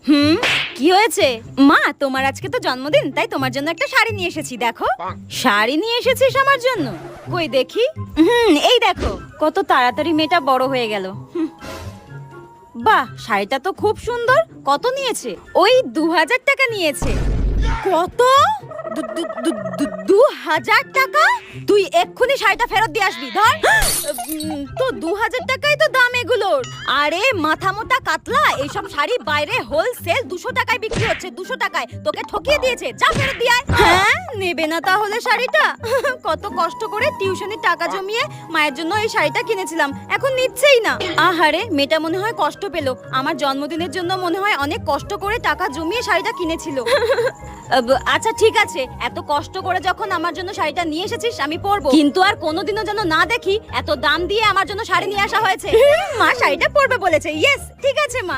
হুম, কি হয়েছে? মা, তোমার আজকে তো জন্মদিন, তাই তোমার জন্য একটা শাড়ি নিয়ে এসেছি। দেখো। শাড়ি নিয়ে এসেছিস আমার জন্য? কই দেখি। এই দেখো, কত তাড়াতাড়ি মেয়েটা বড় হয়ে গেল। বাহ, শাড়িটা তো খুব সুন্দর। কত নিয়েছে? ওই 2000 টাকা নিয়েছে। কত? 2000 টাকা? তুই এক্ষুনি শাড়িটা ফেরত দিয়ে আসবি। ধর। তো 2000 টাকাই তো দাম এগুলোর। আরে মাথা মোটা কাতলা, এইসব শাড়ি বাইরে হোলসেল 200 টাকায় বিক্রি হচ্ছে। 200 টাকায় তোকে ঠকিয়ে দিয়েছে। যা ফেরত দিয়ে আয়। হ্যাঁ, নেবে না তাহলে শাড়িটা? কত কষ্ট করে টিউশনের টাকা জমিয়ে মায়ের জন্য এই শাড়িটা কিনেছিলাম, এখন নিচ্ছেই না। আহারে, মেয়েটা মনে হয় কষ্ট পেল। আমার জন্মদিনের জন্য মনে হয় অনেক কষ্ট করে টাকা জমিয়ে শাড়িটা কিনেছিল। আচ্ছা ঠিক আছে, এত কষ্ট করে যখন আমার জন্য শাড়িটা নিয়ে এসেছিস আমি পরবো, কিন্তু আর কোনোদিনও যেন না দেখি এত দাম দিয়ে আমার জন্য শাড়ি নিয়ে আসা হয়েছে। মা শাড়িটা পরবে বলেছে। ইয়েস, ঠিক আছে মা।